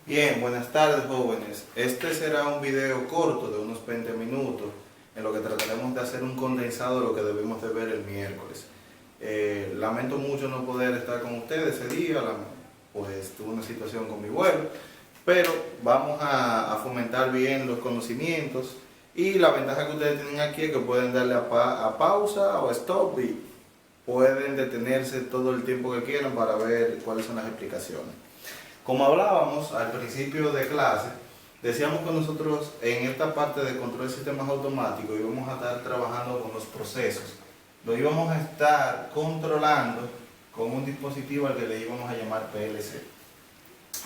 Bien, buenas tardes jóvenes. Este será un video corto de unos 20 minutos en lo que trataremos de hacer un condensado de lo que debemos de ver el miércoles. Lamento mucho no poder estar con ustedes ese día, pues tuve una situación con mi vuelo, pero vamos a fomentar bien los conocimientos y la ventaja que ustedes tienen aquí es que pueden darle a pausa o stop y pueden detenerse todo el tiempo que quieran para ver cuáles son las explicaciones. Como hablábamos al principio de clase, decíamos que nosotros en esta parte de control de sistemas automáticos íbamos a estar trabajando con los procesos. Lo íbamos a estar controlando con un dispositivo al que le íbamos a llamar PLC.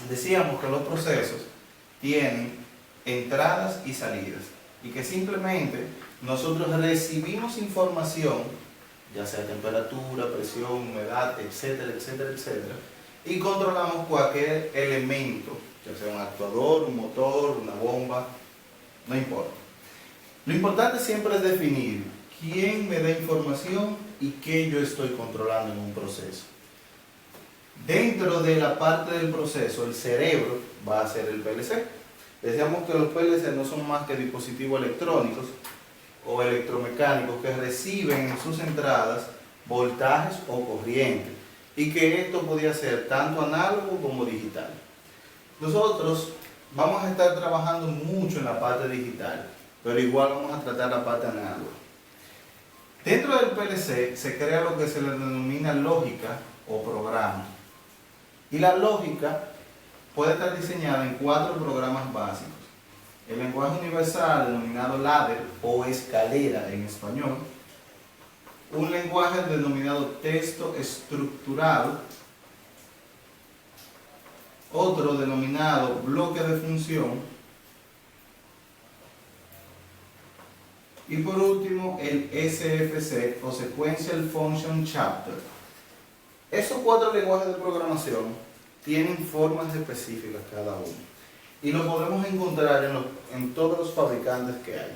Decíamos que los procesos tienen entradas y salidas y que simplemente nosotros recibimos información, ya sea temperatura, presión, humedad, etcétera, etcétera, etcétera, y controlamos cualquier elemento, ya sea un actuador, un motor, una bomba, no importa. Lo importante siempre es definir quién me da información y qué yo estoy controlando en un proceso. Dentro de la parte del proceso, el cerebro va a ser el PLC. Decíamos que los PLC no son más que dispositivos electrónicos o electromecánicos que reciben en sus entradas voltajes o corrientes, y que esto podía ser tanto análogo como digital. Nosotros vamos a estar trabajando mucho en la parte digital, pero igual vamos a tratar la parte análoga. Dentro del PLC se crea lo que se le denomina lógica o programa. Y la lógica puede estar diseñada en 4 programas básicos. El lenguaje universal denominado ladder o escalera en español, un lenguaje denominado texto estructurado, otro denominado bloque de función, y por último el SFC o Sequential Function Chapter. Esos 4 lenguajes de programación tienen formas específicas cada uno y lo podemos encontrar en todos los fabricantes que hay.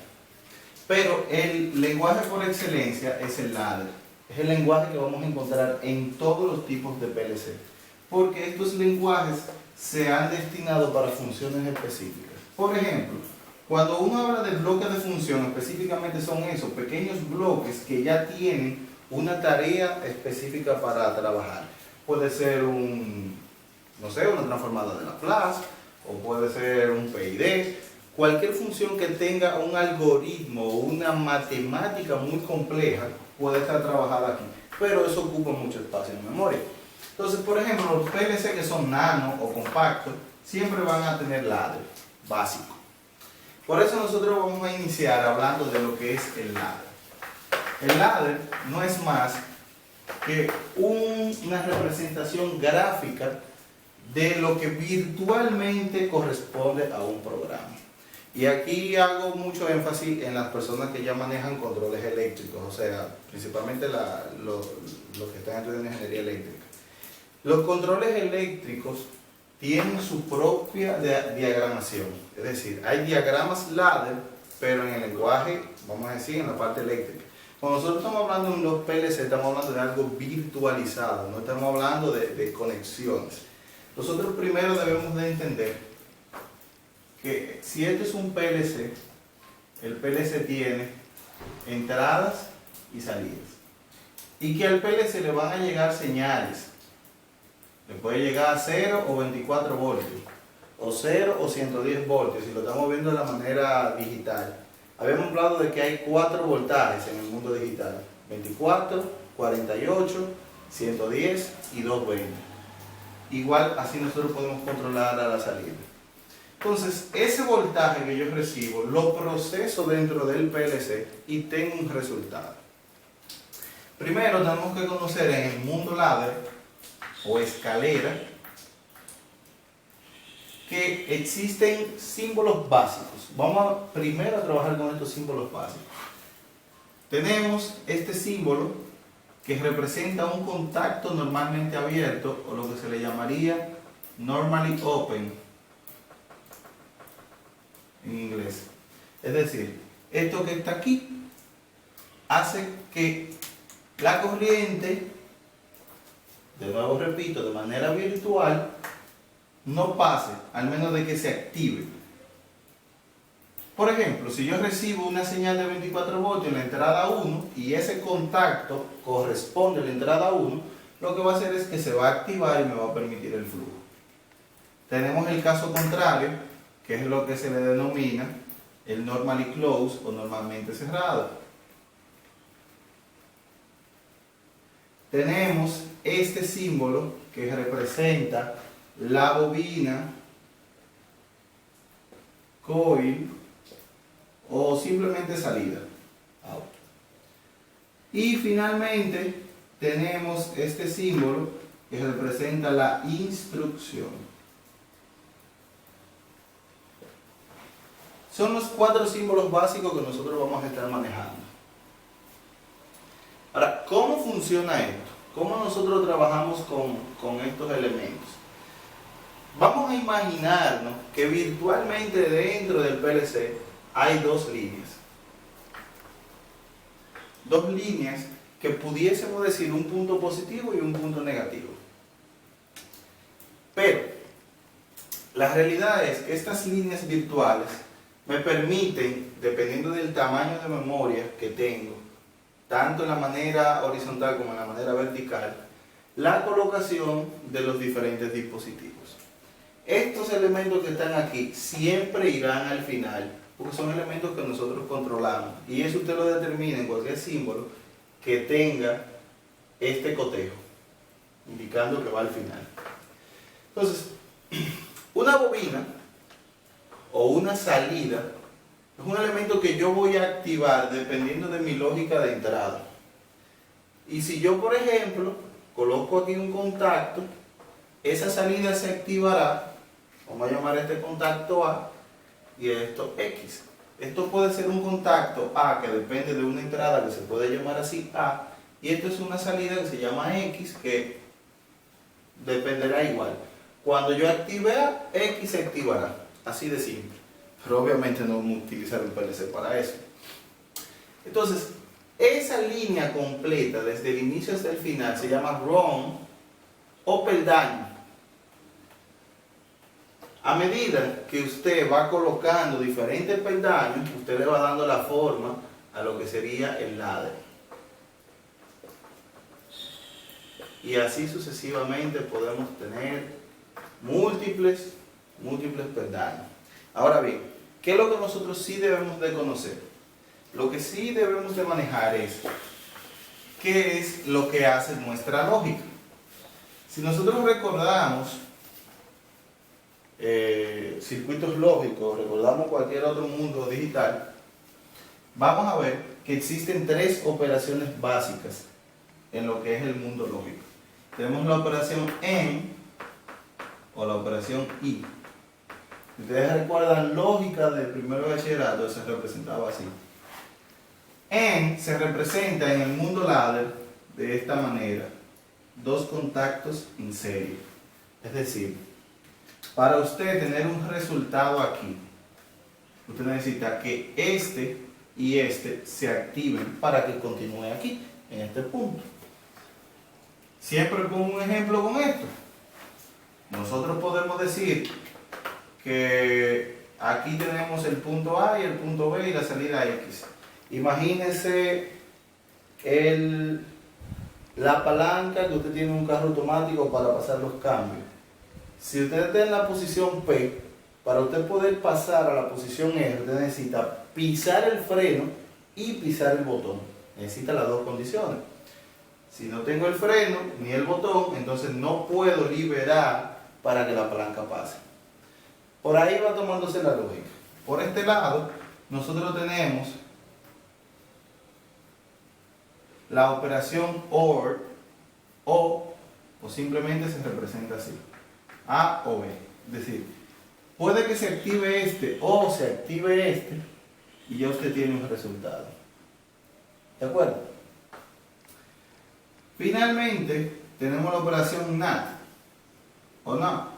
Pero el lenguaje por excelencia es el ladder. Es el lenguaje que vamos a encontrar en todos los tipos de PLC. Porque estos lenguajes se han destinado para funciones específicas. Por ejemplo, cuando uno habla de bloques de función, específicamente son esos pequeños bloques que ya tienen una tarea específica para trabajar. Puede ser no sé, una transformadora de Laplace, o puede ser un PID. Cualquier función que tenga un algoritmo o una matemática muy compleja puede estar trabajada aquí, pero eso ocupa mucho espacio en memoria. Entonces, por ejemplo, los PLC que son nano o compactos siempre van a tener ladder básico. Por eso nosotros vamos a iniciar hablando de lo que es el ladder. El ladder no es más que una representación gráfica de lo que virtualmente corresponde a un programa. Y aquí hago mucho énfasis en las personas que ya manejan controles eléctricos, o sea, principalmente los que están estudiando ingeniería eléctrica. Los controles eléctricos tienen su propia diagramación, es decir, hay diagramas ladder, pero en el lenguaje, vamos a decir, en la parte eléctrica. Cuando nosotros estamos hablando en los PLC, estamos hablando de algo virtualizado, no estamos hablando de conexiones. Nosotros primero debemos de entender que si esto es un PLC, el PLC tiene entradas y salidas. Y que al PLC le van a llegar señales. Le puede llegar a 0 o 24 voltios, o 0 o 110 voltios, si lo estamos viendo de la manera digital. Habíamos hablado de que hay 4 voltajes en el mundo digital: 24, 48, 110 y 220. Igual así nosotros podemos controlar a la salida. Entonces, ese voltaje que yo recibo lo proceso dentro del PLC y tengo un resultado. Primero tenemos que conocer en el mundo ladder o escalera que existen símbolos básicos. Vamos primero a trabajar con estos símbolos básicos. Tenemos este símbolo que representa un contacto normalmente abierto, o lo que se le llamaría normally open en inglés. Es decir, esto que está aquí hace que la corriente, de nuevo repito, de manera virtual, no pase, al menos de que se active. Por ejemplo, si yo recibo una señal de 24 voltios en la entrada 1 y ese contacto corresponde a la entrada 1, lo que va a hacer es que se va a activar y me va a permitir el flujo. Tenemos el caso contrario, que es lo que se le denomina el normally closed o normalmente cerrado. Tenemos este símbolo que representa la bobina, coil o simplemente salida. Y finalmente tenemos este símbolo que representa la instrucción. Son los 4 símbolos básicos que nosotros vamos a estar manejando. Ahora, ¿cómo funciona esto? ¿Cómo nosotros trabajamos con estos elementos? Vamos a imaginarnos que virtualmente dentro del PLC hay 2 líneas. 2 líneas que pudiésemos decir un punto positivo y un punto negativo. Pero la realidad es que estas líneas virtuales me permiten, dependiendo del tamaño de memoria que tengo, tanto en la manera horizontal como en la manera vertical, la colocación de los diferentes dispositivos. Estos elementos que están aquí siempre irán al final, porque son elementos que nosotros controlamos, y eso usted lo determina en cualquier símbolo que tenga este cotejo, indicando que va al final. Entonces, una bobina o una salida es un elemento que yo voy a activar dependiendo de mi lógica de entrada. Y si yo, por ejemplo, coloco aquí un contacto, esa salida se activará, vamos a llamar a este contacto A y a esto X. Esto puede ser un contacto A que depende de una entrada que se puede llamar así A, y esto es una salida que se llama X que dependerá igual. Cuando yo active A, X se activará, así de simple. Pero obviamente no vamos a utilizar un PLC para eso. Entonces, esa línea completa desde el inicio hasta el final se llama run o peldaño. A medida que usted va colocando diferentes peldaños, usted le va dando la forma a lo que sería el ladder. Y así sucesivamente podemos tener múltiples peldaños. Ahora bien, ¿qué es lo que nosotros sí debemos de conocer? Lo que sí debemos de manejar es qué es lo que hace nuestra lógica. Si nosotros recordamos circuitos lógicos, recordamos cualquier otro mundo digital, vamos a ver que existen 3 operaciones básicas en lo que es el mundo lógico. Tenemos la operación AND o la operación I. Si ustedes recuerdan lógica del primero de bachillerato, se representaba así. AND se representa en el mundo ladder de esta manera: 2 contactos en serie. Es decir, para usted tener un resultado aquí, usted necesita que este y este se activen para que continúe aquí, en este punto. Siempre pongo un ejemplo con esto. Nosotros podemos decir que aquí tenemos el punto A y el punto B y la salida X. Imagínense la palanca que usted tiene en un carro automático para pasar los cambios. Si usted está en la posición P, para usted poder pasar a la posición R, usted necesita pisar el freno y pisar el botón. Necesita las 2 condiciones. Si no tengo el freno ni el botón, entonces no puedo liberar para que la palanca pase. Por ahí va tomándose la lógica. Por este lado, nosotros tenemos la operación OR, o simplemente se representa así: A o B. Es decir, puede que se active este o se active este y ya usted tiene un resultado. ¿De acuerdo? Finalmente, tenemos la operación NAT o NOT,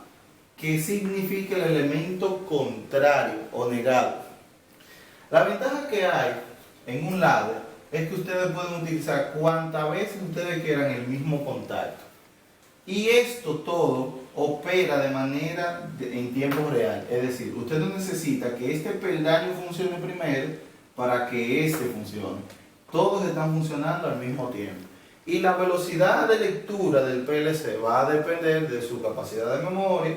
que significa el elemento contrario o negado. La ventaja que hay en un ladder es que ustedes pueden utilizar cuantas veces ustedes quieran el mismo contacto. Y esto todo opera de manera en tiempo real. Es decir, usted no necesita que este peldaño funcione primero para que este funcione. Todos están funcionando al mismo tiempo. Y la velocidad de lectura del PLC va a depender de su capacidad de memoria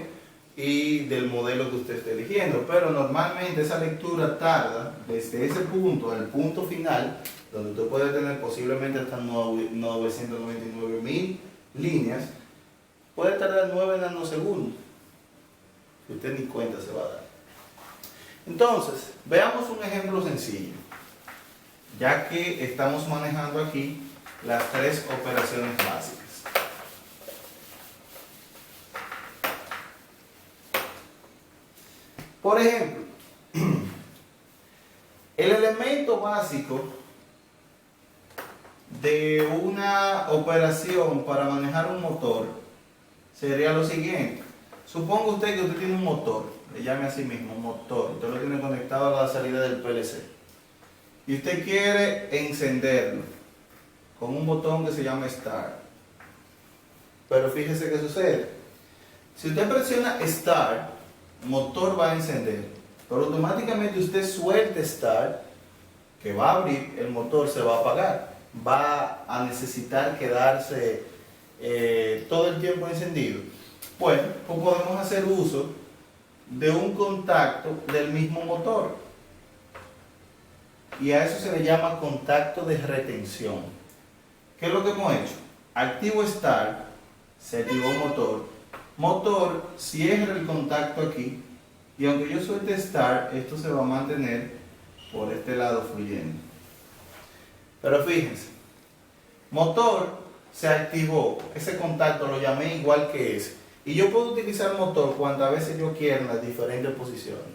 y del modelo que usted esté eligiendo. Pero normalmente esa lectura tarda desde ese punto al punto final, donde usted puede tener posiblemente hasta 999.000 líneas, puede tardar 9 nanosegundos, que usted ni cuenta se va a dar. Entonces, veamos un ejemplo sencillo, ya que estamos manejando aquí las tres operaciones básicas. Por ejemplo, el elemento básico de una operación para manejar un motor sería lo siguiente. Suponga usted que usted tiene un motor, le llame a sí mismo un motor, usted lo tiene conectado a la salida del PLC y usted quiere encenderlo con un botón que se llama Start. Pero fíjese qué sucede. Si usted presiona Start, el motor va a encender, pero automáticamente usted suelta Start, que va a abrir, el motor se va a apagar, va a necesitar quedarse todo el tiempo encendido. Bueno, pues podemos hacer uso de un contacto del mismo motor, y a eso se le llama contacto de retención. ¿Qué es lo que hemos hecho? Activo Start, se activó motor, cierra el contacto aquí, y aunque yo suelte Start, esto se va a mantener por este lado fluyendo. Pero fíjense, motor se activó, ese contacto lo llamé igual que ese, y yo puedo utilizar motor cuantas veces yo quiera en las diferentes posiciones.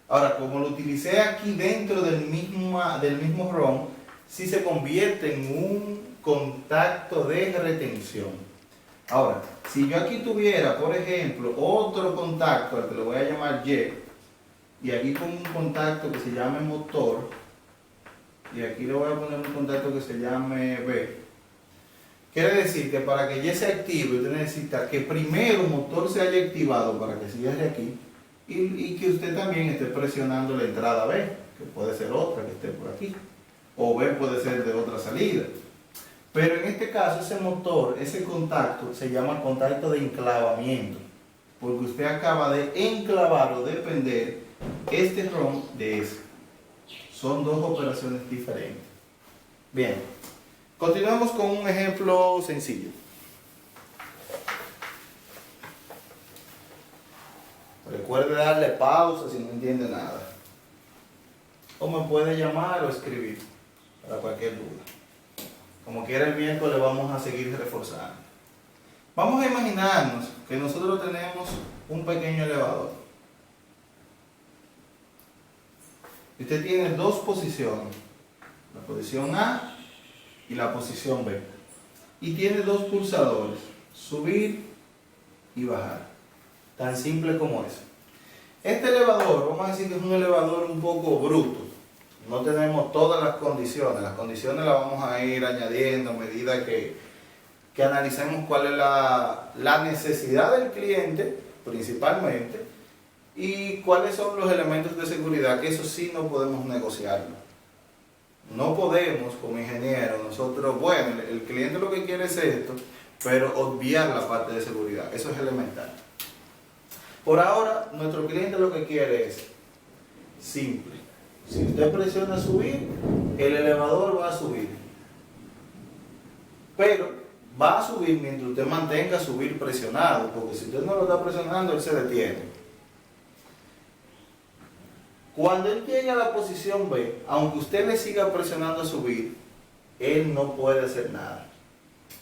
Ahora, como lo utilicé aquí dentro del mismo ROM, sí se convierte en un contacto de retención. Ahora, si yo aquí tuviera, por ejemplo, otro contacto al que le voy a llamar Y, y aquí con un contacto que se llame motor, y aquí le voy a poner un contacto que se llame B, quiere decir que para que Y se active, usted necesita que primero el motor se haya activado para que cierre aquí, y que usted también esté presionando la entrada B, que puede ser otra que esté por aquí, o B puede ser de otra salida. Pero en este caso ese motor, ese contacto se llama contacto de enclavamiento, porque usted acaba de enclavar o de pender este ROM de ese. Son dos operaciones diferentes. Bien, continuamos con un ejemplo sencillo. Recuerde darle pausa si no entiende nada. O me puede llamar o escribir para cualquier duda. Como quiera, el miércoles vamos a seguir reforzando. Vamos a imaginarnos que nosotros tenemos un pequeño elevador. Usted tiene dos posiciones, la posición A y la posición B. Y tiene dos pulsadores, subir y bajar. Tan simple como eso. Este elevador, vamos a decir que es un elevador un poco bruto. No tenemos todas las condiciones las vamos a ir añadiendo a medida que analicemos cuál es la necesidad del cliente, principalmente, y cuáles son los elementos de seguridad, que eso sí no podemos negociarlo. No podemos, como ingeniero, nosotros, bueno, el cliente lo que quiere es esto, pero obviar la parte de seguridad, eso es elemental. Por ahora, nuestro cliente lo que quiere es simple. Si usted presiona subir, el elevador va a subir. Pero va a subir mientras usted mantenga subir presionado, porque si usted no lo está presionando, él se detiene. Cuando él llegue a la posición B, aunque usted le siga presionando subir, él no puede hacer nada.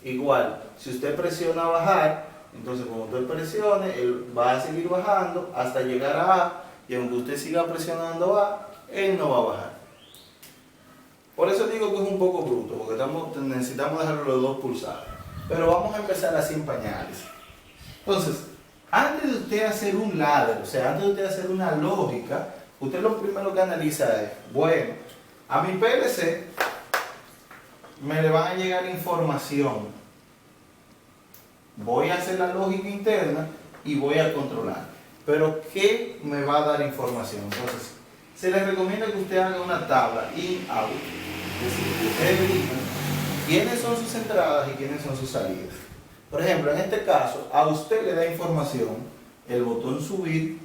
Igual, si usted presiona bajar, entonces cuando usted presione, él va a seguir bajando hasta llegar a A, y aunque usted siga presionando A, él no va a bajar. Por eso digo que es un poco bruto, porque necesitamos dejarlo los dos pulsados. Pero vamos a empezar así en pañales. Entonces, antes de usted hacer un ladder, o sea, antes de usted hacer una lógica, usted lo primero que analiza es, bueno, a mi PLC me le van a llegar información voy a hacer la lógica interna y voy a controlar. Pero ¿qué me va a dar información? Entonces, se les recomienda que usted haga una tabla in-out. Es decir, que ustedes elijan quiénes son sus entradas y quiénes son sus salidas. Por ejemplo, en este caso, a usted le da información el botón subir,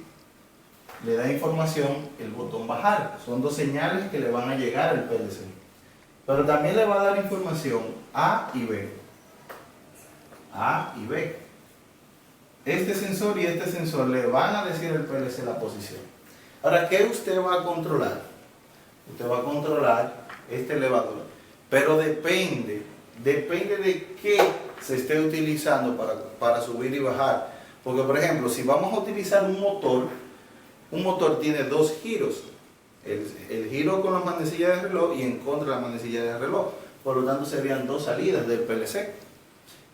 le da información el botón bajar. Son dos señales que le van a llegar al PLC. Pero también le va a dar información A y B. A y B. Este sensor y este sensor le van a decir al PLC la posición. Ahora, ¿qué usted va a controlar? Usted va a controlar este elevador. Pero depende de qué se esté utilizando para subir y bajar. Porque, por ejemplo, si vamos a utilizar un motor tiene dos giros. El giro con las manecillas de reloj y en contra de las manecillas de reloj. Por lo tanto, serían dos salidas del PLC.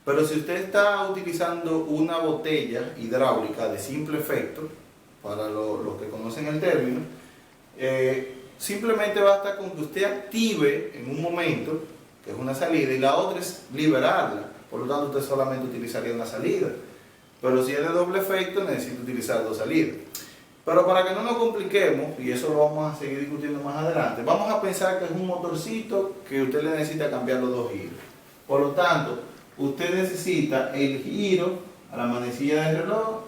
Pero si usted está utilizando una botella hidráulica de simple efecto, para los que conocen el término, simplemente basta con que usted active en un momento, que es una salida, y la otra es liberarla. Por lo tanto, usted solamente utilizaría una salida. Pero si es de doble efecto, necesita utilizar dos salidas. Pero para que no nos compliquemos, y eso lo vamos a seguir discutiendo más adelante, vamos a pensar que es un motorcito que usted le necesita cambiar los dos giros. Por lo tanto, usted necesita el giro a la manecilla de reloj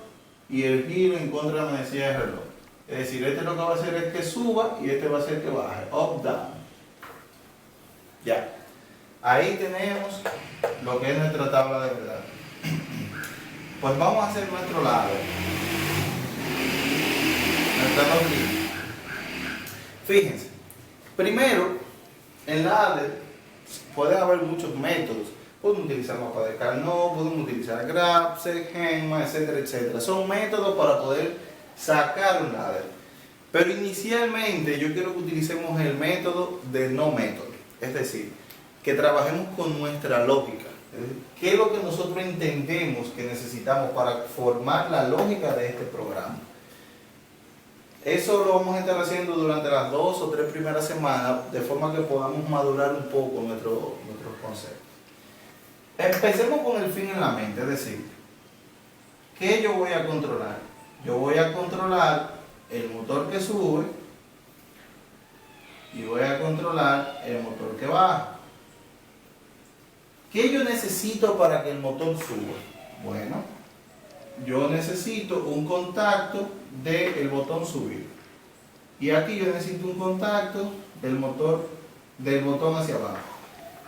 y el giro en contra de la manecilla de reloj. Es decir, este lo que va a hacer es que suba y este va a hacer que baje. Up, down. Ya. Ahí tenemos lo que es nuestra tabla de verdad. Pues vamos a hacer nuestro lado. Nuestra dos líneas. Fíjense. Primero, en ladder pueden haber muchos métodos. Podemos utilizar mapa de Carnot, podemos utilizar Graphics, GEMA, etcétera, etcétera. Son métodos para poder sacar un ladder. Pero inicialmente yo quiero que utilicemos el método de no método. Es decir, que trabajemos con nuestra lógica. ¿Qué es lo que nosotros entendemos que necesitamos para formar la lógica de este programa? Eso lo vamos a estar haciendo durante las 2 o 3 primeras semanas, de forma que podamos madurar un poco nuestros conceptos. Empecemos con el fin en la mente, es decir, ¿qué yo voy a controlar? Yo voy a controlar el motor que sube y voy a controlar el motor que baja. ¿Qué yo necesito para que el motor suba? Bueno, yo necesito un contacto del botón subir. Y aquí yo necesito un contacto del botón hacia abajo.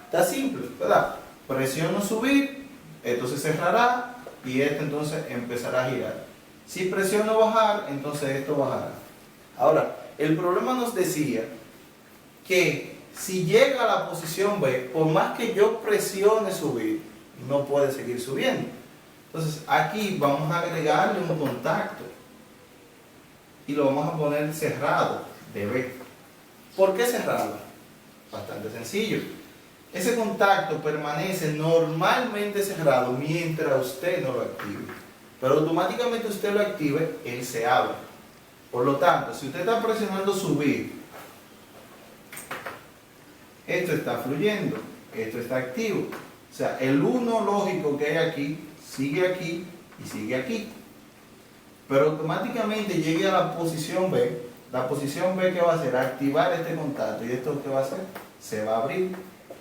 Está simple, ¿verdad? Presiono subir, esto se cerrará y esto entonces empezará a girar. Si presiono bajar, entonces esto bajará. Ahora, el problema nos decía que si llega a la posición B, por más que yo presione subir, no puede seguir subiendo. Entonces aquí vamos a agregarle un contacto y lo vamos a poner cerrado de B. ¿Por qué cerrado? Bastante sencillo. Ese contacto permanece normalmente cerrado mientras usted no lo active. Pero automáticamente usted lo active, él se abre. Por lo tanto, si usted está presionando subir, esto está fluyendo, esto está activo. O sea, el 1 lógico que hay aquí y sigue aquí. Pero automáticamente llegue a la posición B. La posición B, ¿qué va a hacer? Activar este contacto. ¿Y esto qué va a hacer? Se va a abrir.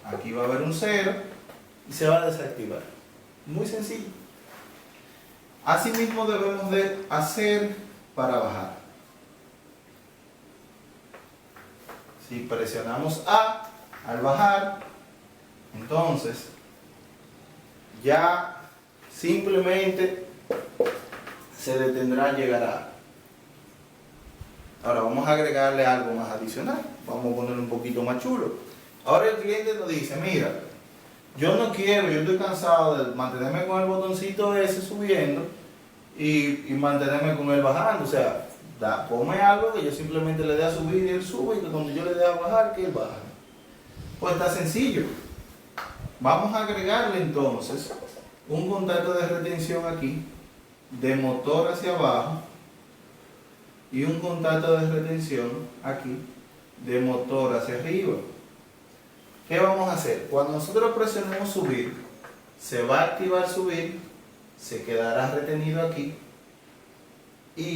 Aquí va a haber un 0 y se va a desactivar. Muy sencillo. Asimismo debemos de hacer para bajar. Si presionamos A al bajar, entonces ya simplemente se detendrá al llegar a A. Ahora vamos a agregarle algo más adicional. Vamos a ponerlo un poquito más chulo. Ahora el cliente nos dice, mira, yo no quiero, yo estoy cansado de mantenerme con el botoncito ese subiendo y mantenerme con él bajando. O sea, ponme algo que yo simplemente le dé a subir y él sube, y que cuando yo le dé a bajar, que él baja. Pues está sencillo. Vamos a agregarle entonces un contacto de retención aquí, de motor hacia abajo, y un contacto de retención aquí, de motor hacia arriba. ¿Qué vamos a hacer? Cuando nosotros presionemos subir, se va a activar subir se quedará retenido aquí